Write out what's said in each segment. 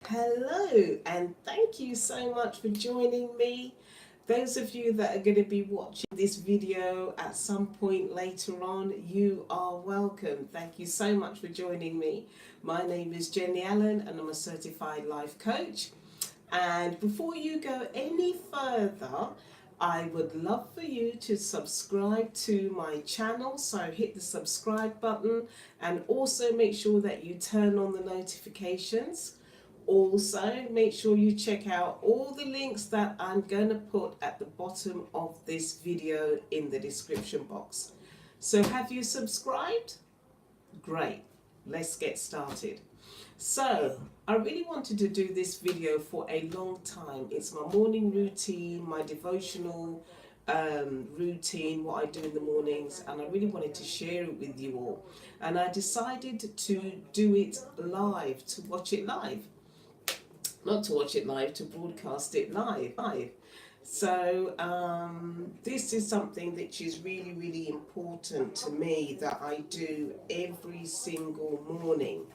Hello, and thank you so much for joining me. Those of you that are going to be watching this video at some point later on, you are welcome. Thank you so much for joining me. My name is Jenny Allen, and I'm a certified life coach. And before you go any further, I would love for you to subscribe to my channel. So hit the subscribe button and also make sure that you turn on the notifications. Also, make sure you check out all the links that I'm going to put at the bottom of this video in the description box. So, have you subscribed? Great, let's get started. So, I really wanted to do this video for a long time. It's my morning routine, my devotional routine, what I do in the mornings, and I really wanted to share it with you all. And I decided to do it live, to watch it live. Not to watch it live, to broadcast it live. So this is something that is really, really important to me that I do every single morning.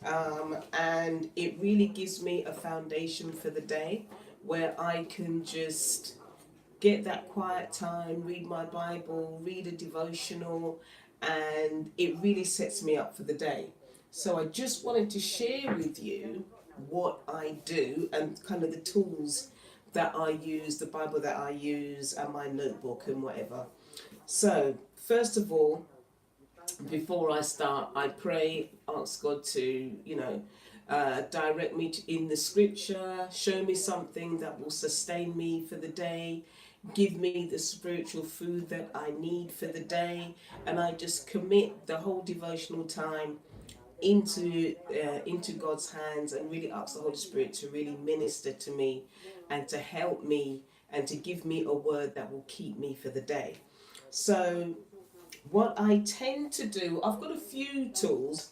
And it really gives me a foundation for the day where I can just get that quiet time, read my Bible, read a devotional, and it really sets me up for the day. So I just wanted to share with you what I do and kind of the tools that I use, the Bible that I use, and my notebook and whatever. So, first of all, before I start, I pray, ask God to, direct me in the scripture, show me something that will sustain me for the day, give me the spiritual food that I need for the day, and I just commit the whole devotional time into God's hands and really ask the Holy Spirit to really minister to me and to help me and to give me a word that will keep me for the day. So what I tend to do, I've got a few tools,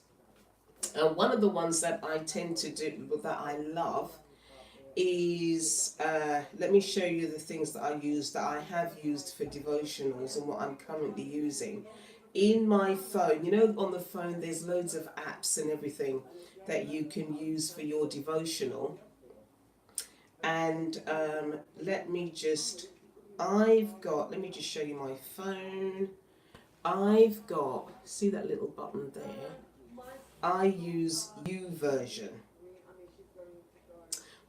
and one of the ones that I tend to do that I love is let me show you the things that I have used for devotionals and what I'm currently using in my phone. You know, on the phone there's loads of apps and everything that you can use for your devotional. And let me just show you my phone. I've got, see that little button there? I use YouVersion,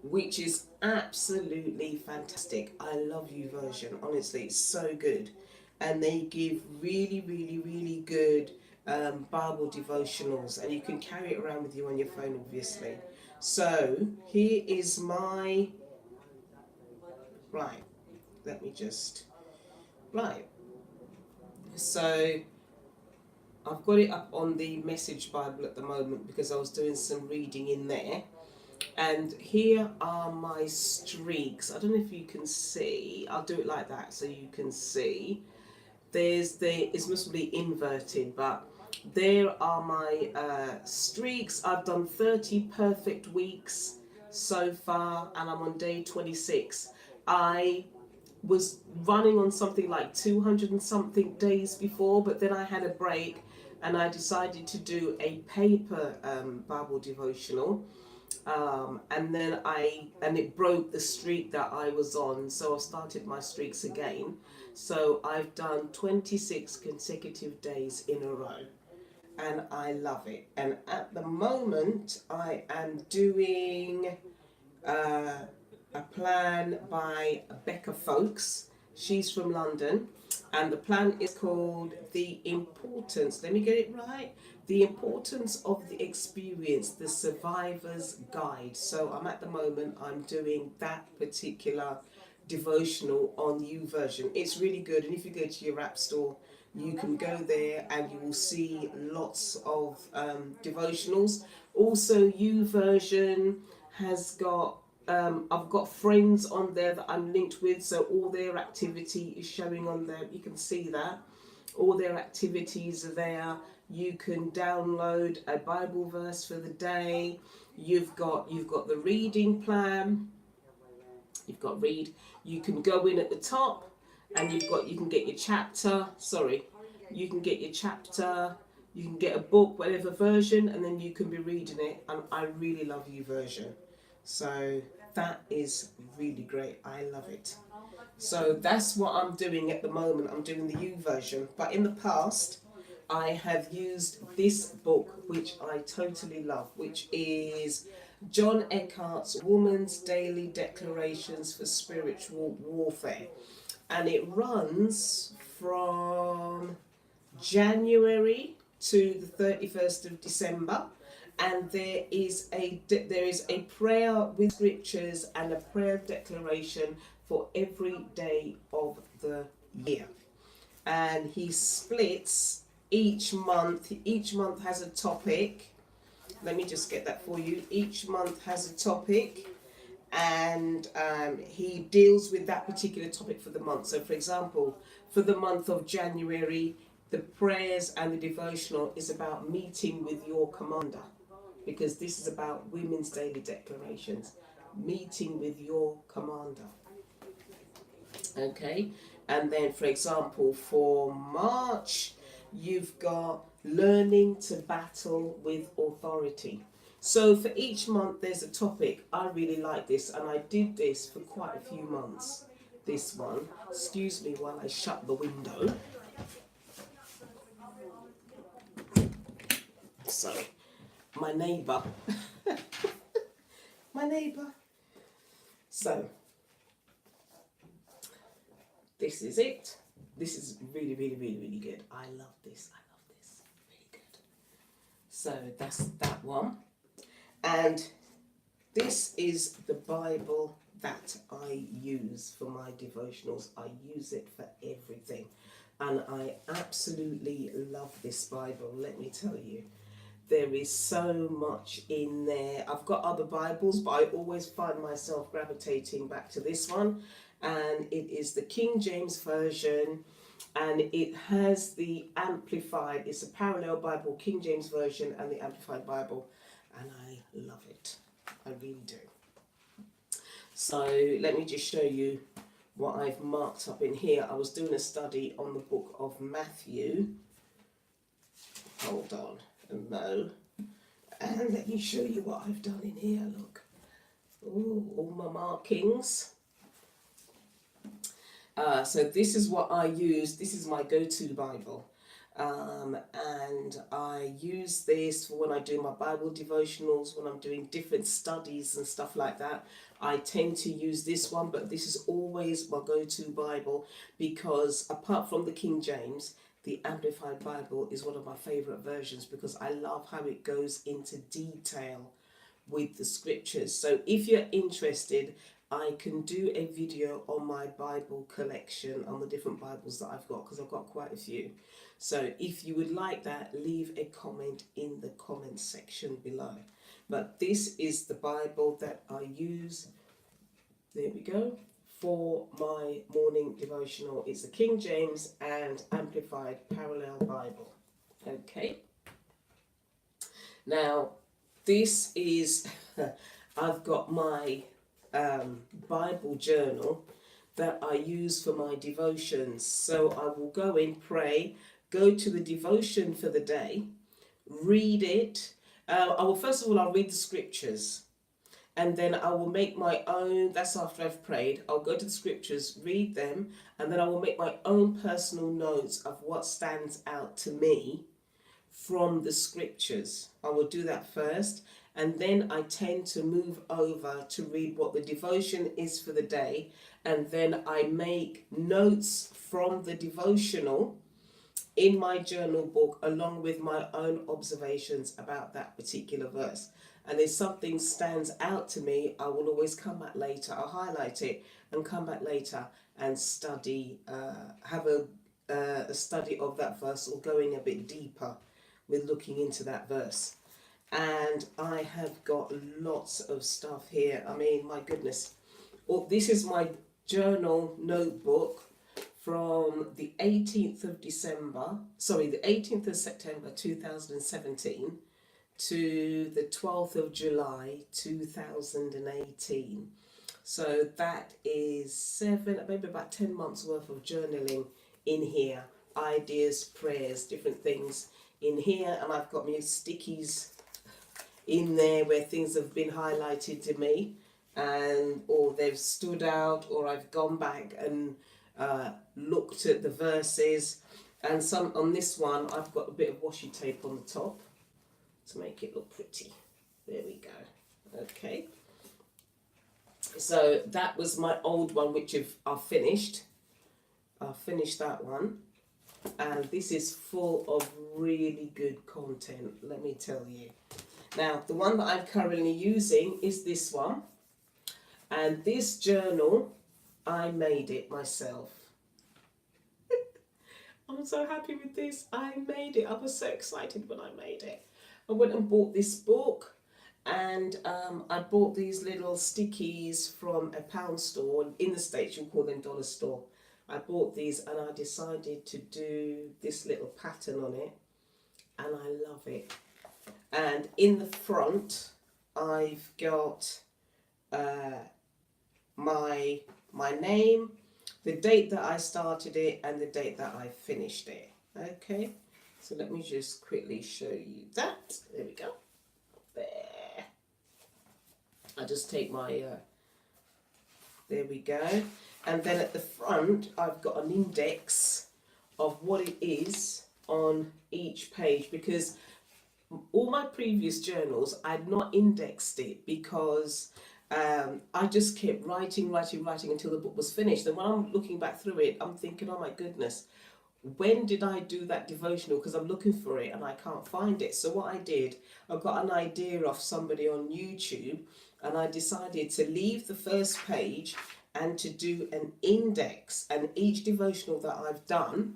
which is absolutely fantastic. I love YouVersion, honestly, it's so good. And they give really, really, really good Bible devotionals, and you can carry it around with you on your phone, obviously. So here is my, right, let me just, right. So I've got it up on the Message Bible at the moment because I was doing some reading in there. And here are my streaks. I don't know if you can see. I'll do it like that so you can see. It must be inverted, but there are my streaks. I've done 30 perfect weeks so far, and I'm on day 26. I was running on something like 200 and something days before, but then I had a break and I decided to do a paper Bible devotional. And it broke the streak that I was on, so I started my streaks again. So I've done 26 consecutive days in a row, and I love it. And at the moment I am doing a plan by Becca Folks. She's from London, and the plan is called The Importance, let me get it right, The Importance of the Experience, the Survivor's Guide. So I'm doing that particular devotional on YouVersion. It's really good, and if you go to your app store, you can go there and you will see lots of devotionals. Also, YouVersion has got I've got friends on there that I'm linked with, so all their activity is showing on there. You can see that all their activities are there. You can download a Bible verse for the day. You've got the reading plan. You've got read. You can go in at the top, and you can get your chapter. You can get your chapter. You can get a book, whatever version, and then you can be reading it. And I really love YouVersion. So that is really great. I love it. So that's what I'm doing at the moment. I'm doing the U version. But in the past, I have used this book, which I totally love, which is John Eckhart's Woman's Daily Declarations for Spiritual Warfare. And it runs from January to the 31st of December, and there is a prayer with scriptures and a prayer declaration for every day of the year. And he splits each month has a topic. Let me just get that for you. Each month has a topic, and he deals with that particular topic for the month. So, for example, for the month of January, the prayers and the devotional is about meeting with your commander, because this is about women's daily declarations, meeting with your commander. Okay, and then, for example, for March, you've got learning to battle with authority. So for each month there's a topic. I really like this, and I did this for quite a few months. This one, excuse me while I shut the window. Sorry, my neighbour. My neighbour. So this is it. This is really, really, really, really good. I love this. I love this. Really good. So that's that one. And this is the Bible that I use for my devotionals. I use it for everything. And I absolutely love this Bible, let me tell you. There is so much in there. I've got other Bibles, but I always find myself gravitating back to this one. And it is the King James Version, and it has the Amplified. It's a parallel Bible, King James Version and the Amplified Bible. And I love it. I really do. So let me just show you what I've marked up in here. I was doing a study on the book of Matthew. Hold on. No. And let me show you what I've done in here. Look. Ooh, all my markings. So this is what I use. This is my go-to Bible. And I use this for when I do my Bible devotionals, when I'm doing different studies and stuff like that. I tend to use this one, but this is always my go-to Bible, because apart from the King James, the Amplified Bible is one of my favorite versions, because I love how it goes into detail with the scriptures. So if you're interested, I can do a video on my Bible collection, on the different Bibles that I've got, because I've got quite a few. So if you would like that, leave a comment in the comment section below. But this is the Bible that I use, there we go, for my morning devotional. It's the King James and Amplified Parallel Bible. Okay. Now, this is, I've got my Bible journal that I use for my devotions. So I will go in, pray, go to the devotion for the day, read it. First of all, I'll read the scriptures, and then I will make my own. That's after I've prayed. I'll go to the scriptures, read them, and then I will make my own personal notes of what stands out to me from the scriptures. I will do that first, and then I tend to move over to read what the devotion is for the day, and then I make notes from the devotional in my journal book along with my own observations about that particular verse. And if something stands out to me, I will always come back later. I'll highlight it and come back later and study, have a study of that verse, or going a bit deeper with looking into that verse. And I have got lots of stuff here. I mean, my goodness. Well, this is my journal notebook from the 18th of September 2017 to the 12th of July 2018. So that is maybe about 10 months worth of journaling in here. Ideas, prayers, different things in here. And I've got my stickies in there where things have been highlighted to me, and or they've stood out, or I've gone back and looked at the verses. And some on this one, I've got a bit of washi tape on the top to make it look pretty. There we go. Okay. So that was my old one, which I've finished. I've finished that one. And this is full of really good content, let me tell you. Now, the one that I'm currently using is this one. And this journal, I made it myself. I'm so happy with this. I made it. I was so excited when I made it. I went and bought this book, and I bought these little stickies from a pound store. In the States, you call them dollar store. I bought these and I decided to do this little pattern on it, and I love it. And in the front, I've got my name, the date that I started it, and the date that I finished it. Okay, so let me just quickly show you that. There we go. There. I just take my, there we go. And then at the front, I've got an index of what it is on each page, because all my previous journals, I'd not indexed it because I just kept writing until the book was finished. And when I'm looking back through it, I'm thinking, oh my goodness, when did I do that devotional? Because I'm looking for it and I can't find it. So what I did, I got an idea off somebody on YouTube, and I decided to leave the first page and to do an index. And each devotional that I've done,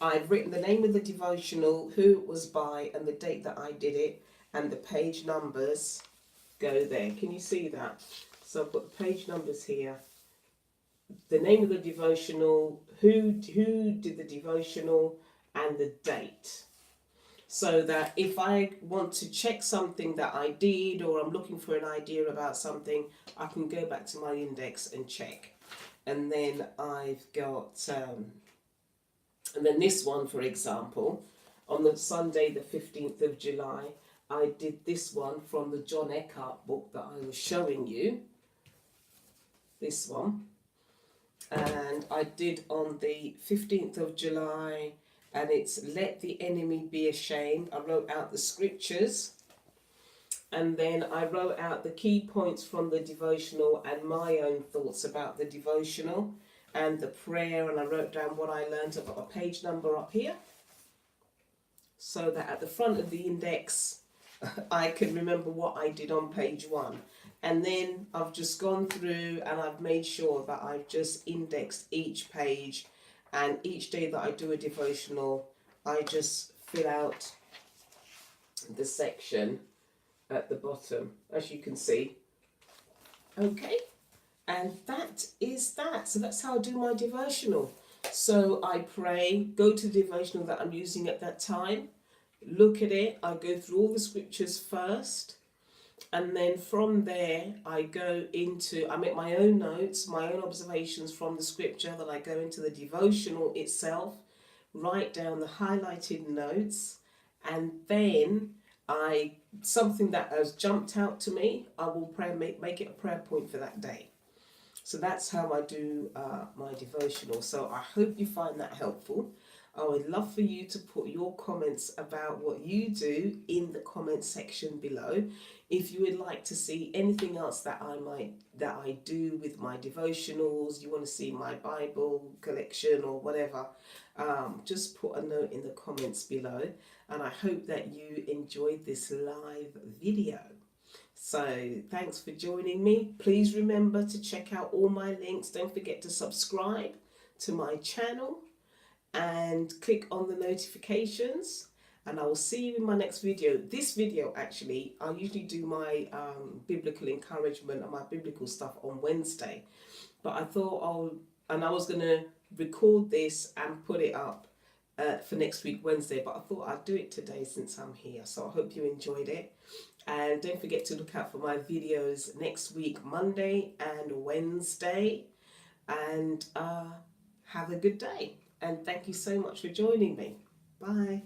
I've written the name of the devotional, who it was by, and the date that I did it, and the page numbers go there. Can you see that? So I've got the page numbers here, the name of the devotional, who did the devotional, and the date. So that if I want to check something that I did, or I'm looking for an idea about something, I can go back to my index and check. And then I've got, and then this one, for example, on the Sunday, the 15th of July, I did this one from the John Eckhart book that I was showing you. This one. And I did on the 15th of July, and it's Let the Enemy Be Ashamed. I wrote out the scriptures, and then I wrote out the key points from the devotional and my own thoughts about the devotional and the prayer, and I wrote down what I learned. I've got a page number up here, so that at the front of the index I can remember what I did on page 1. And then I've just gone through and I've made sure that I've just indexed each page, and each day that I do a devotional, I just fill out the section at the bottom, as you can see. Okay, and that is that. So that's how I do my devotional. So I pray, go to the devotional that I'm using at that time, look at it, I go through all the scriptures first, and then from there I go into, I make my own notes, my own observations from the scripture, that I go into the devotional itself, write down the highlighted notes, and then something that has jumped out to me, I will pray, make it a prayer point for that day. So that's how I do my devotional. So I hope you find that helpful. I would love for you to put your comments about what you do in the comment section below. If you would like to see anything else that I do with my devotionals, you want to see my Bible collection or whatever, just put a note in the comments below. And I hope that you enjoyed this live video. So thanks for joining me. Please remember to check out all my links. Don't forget to subscribe to my channel and click on the notifications, and I will see you in my next video. This video, actually, I usually do my biblical encouragement and my biblical stuff on Wednesday, but I thought I was going to record this and put it up for next week Wednesday, but I thought I'd do it today since I'm here. So I hope you enjoyed it, and don't forget to look out for my videos next week, Monday and Wednesday, and have a good day. And thank you so much for joining me. Bye.